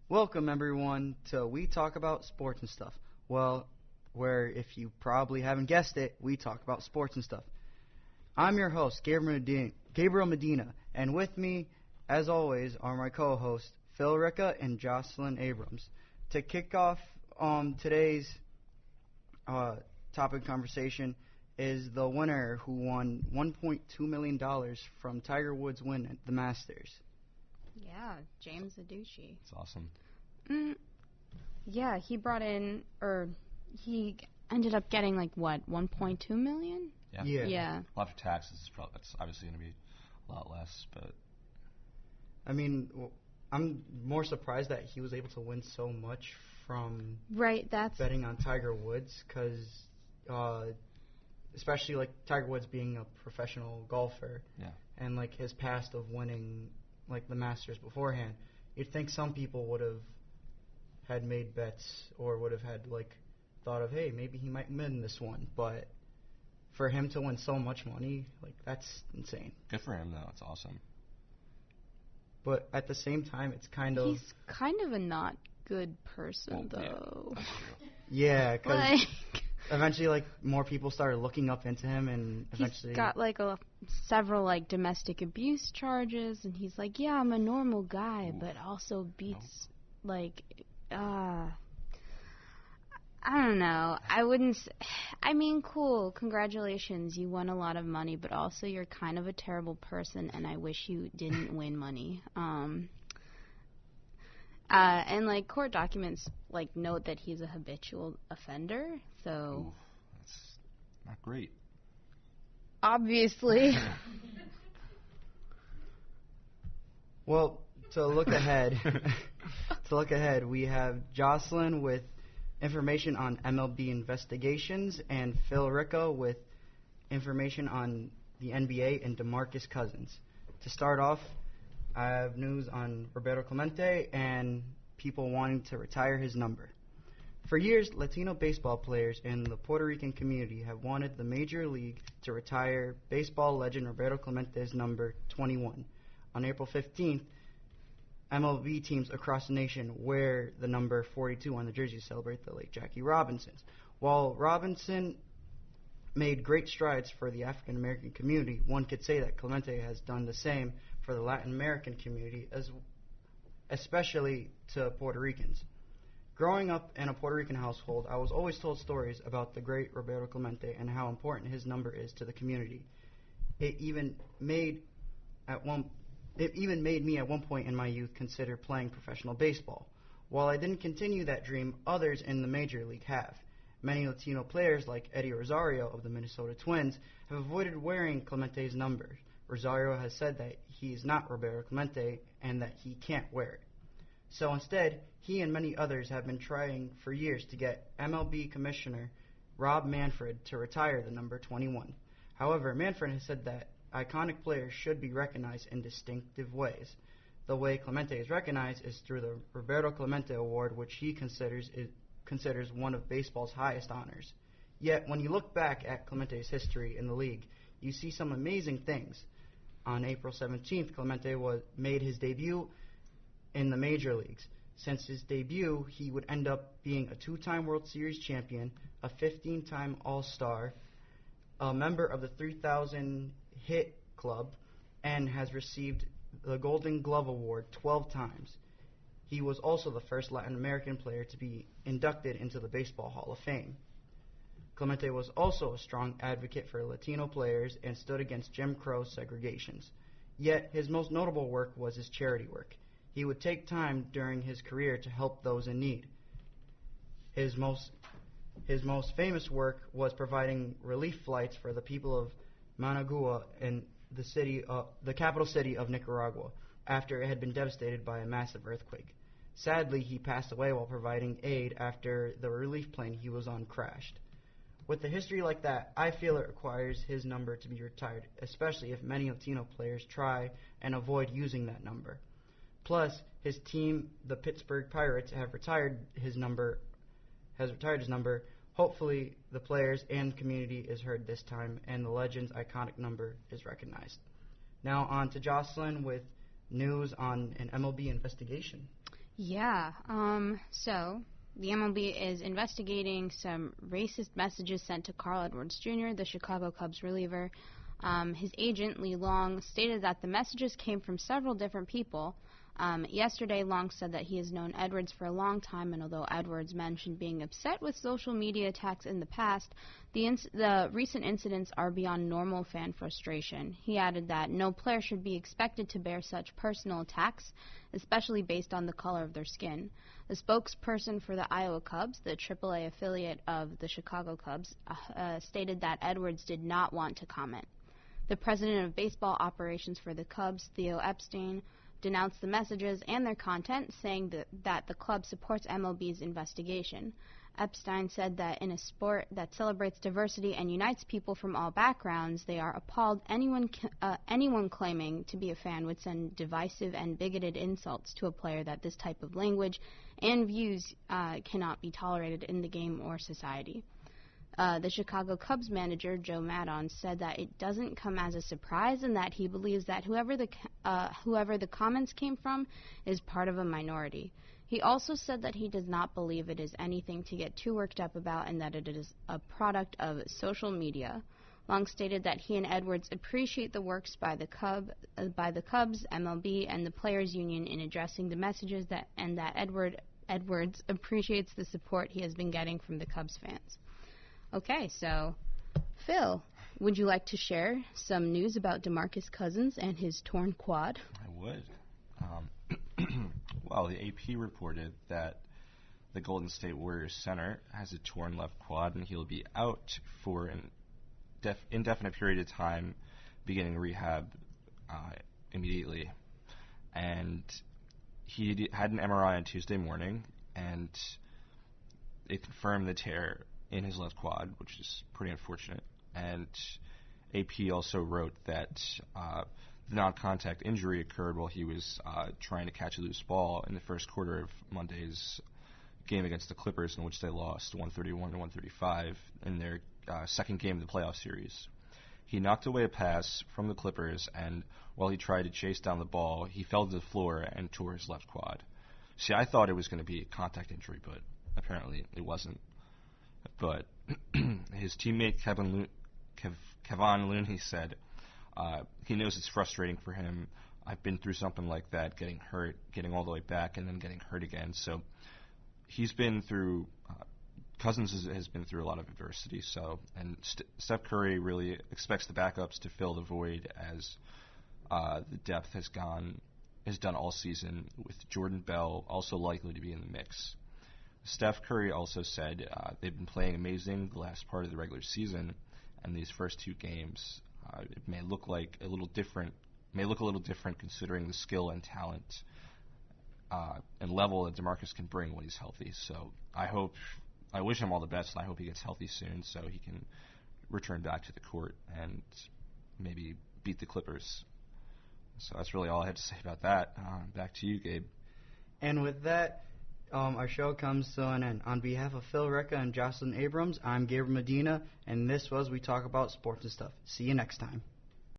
Welcome everyone to We Talk About Sports and Stuff. Well, where if you probably haven't guessed it, we talk about sports and stuff. I'm your host, Gabriel Medina, and with me, as always, are my co-hosts, Phil Ricca and Jocelyn Abrams. To kick off today's topic conversation is the winner who won $1.2 million from Tiger Woods' win at the Masters. Yeah, James Aducci. It's awesome. Yeah, he brought in, or he ended up getting 1.2 million? Yeah. Well, after taxes, that's obviously going to be a lot less, but... I mean, I'm more surprised that he was able to win so much from betting on Tiger Woods, because especially Tiger Woods being a professional golfer, and his past of winning the Masters beforehand, you'd think some people would have had made bets or would have had thought of, hey, maybe he might win this one, but for him to win so much money, that's insane. Good for him, though. It's awesome. But at the same time, it's kind of... He's kind of a not good person, though. Yeah, that's true. Yeah, because eventually, more people started looking up into him, and eventually... He's got, several, domestic abuse charges, and he's like, yeah, I'm a normal guy, but also beats, I don't know. I wouldn't... I mean, cool. Congratulations. You won a lot of money, but also you're kind of a terrible person, and I wish you didn't win money. And, court documents, note that he's a habitual offender, so... Ooh, that's not great. Obviously. Well, to look ahead, we have Jocelyn with information on MLB investigations and Phil Ricca with information on the NBA and DeMarcus Cousins. To start off, I have news on Roberto Clemente and people wanting to retire his number. For years, Latino baseball players in the Puerto Rican community have wanted the Major League to retire baseball legend Roberto Clemente's number 21. On April 15th, MLB teams across the nation wear the number 42 on the jersey to celebrate the late Jackie Robinson. While Robinson made great strides for the African American community, one could say that Clemente has done the same for the Latin American community, especially to Puerto Ricans. Growing up in a Puerto Rican household, I was always told stories about the great Roberto Clemente and how important his number is to the community. It even made me at one point in my youth consider playing professional baseball. While I didn't continue that dream, others in the Major League have. Many Latino players like Eddie Rosario of the Minnesota Twins have avoided wearing Clemente's number. Rosario has said that he is not Roberto Clemente and that he can't wear it. So instead, he and many others have been trying for years to get MLB Commissioner Rob Manfred to retire the number 21. However, Manfred has said that iconic players should be recognized in distinctive ways. The way Clemente is recognized is through the Roberto Clemente Award, which he considers one of baseball's highest honors. Yet, when you look back at Clemente's history in the league, you see some amazing things. On April 17th, Clemente made his debut in the major leagues. Since his debut, he would end up being a two-time World Series champion, a 15-time All-Star, a member of the 3,000 hit club, and has received the Golden Glove Award 12 times. He was also the first Latin American player to be inducted into the Baseball Hall of Fame. Clemente was also a strong advocate for Latino players and stood against Jim Crow segregations. Yet his most notable work was his charity work. He would take time during his career to help those in need. His most famous work was providing relief flights for the people of Managua in the capital city of Nicaragua, after it had been devastated by a massive earthquake. Sadly, he passed away while providing aid after the relief plane he was on crashed. With a history like that, I feel it requires his number to be retired, especially if many Latino players try and avoid using that number. Plus, his team, the Pittsburgh Pirates, has retired his number. Hopefully, the players and community is heard this time, and the legend's iconic number is recognized. Now on to Jocelyn with news on an MLB investigation. Yeah. So the MLB is investigating some racist messages sent to Carl Edwards Jr., the Chicago Cubs reliever. His agent, Lee Long, stated that the messages came from several different people. Yesterday, Long said that he has known Edwards for a long time, and although Edwards mentioned being upset with social media attacks in the past, the recent incidents are beyond normal fan frustration. He added that no player should be expected to bear such personal attacks, especially based on the color of their skin. The spokesperson for the Iowa Cubs, the AAA affiliate of the Chicago Cubs, stated that Edwards did not want to comment. The president of baseball operations for the Cubs, Theo Epstein, denounced the messages and their content, saying that the club supports MLB's investigation. Epstein said that in a sport that celebrates diversity and unites people from all backgrounds, they are appalled anyone claiming to be a fan would send divisive and bigoted insults to a player, that this type of language and views cannot be tolerated in the game or society. The Chicago Cubs manager, Joe Maddon, said that it doesn't come as a surprise and that he believes that whoever the comments came from is part of a minority. He also said that he does not believe it is anything to get too worked up about and that it is a product of social media. Long stated that he and Edwards appreciate the works by the Cubs, MLB, and the Players Union in addressing the messages, and that Edwards appreciates the support he has been getting from the Cubs fans. Okay, so, Phil, would you like to share some news about DeMarcus Cousins and his torn quad? I would. Well, the AP reported that the Golden State Warriors center has a torn left quad, and he'll be out for an indefinite period of time, beginning rehab immediately. And he had an MRI on Tuesday morning, and they confirmed the tear in his left quad, which is pretty unfortunate. And AP also wrote that the non-contact injury occurred while he was trying to catch a loose ball in the first quarter of Monday's game against the Clippers, in which they lost 131 to 135 in their second game of the playoff series. He knocked away a pass from the Clippers, and while he tried to chase down the ball, he fell to the floor and tore his left quad. See, I thought it was going to be a contact injury, but apparently it wasn't. But his teammate Kevon Looney said he knows it's frustrating for him. I've been through something like that, getting hurt, getting all the way back, and then getting hurt again. So he's been through Cousins has been through a lot of adversity. So, and Steph Curry really expects the backups to fill the void, as the depth has done all season, with Jordan Bell also likely to be in the mix. Steph Curry also said they've been playing amazing the last part of the regular season, and these first two games it may look a little different considering the skill and talent and level that DeMarcus can bring when he's healthy. So I wish him all the best, and I hope he gets healthy soon so he can return back to the court and maybe beat the Clippers. So that's really all I have to say about that. Back to you, Gabe. And with that, our show comes to an end. On behalf of Phil Recca and Jocelyn Abrams, I'm Gabriel Medina, and this was We Talk About Sports and Stuff. See you next time.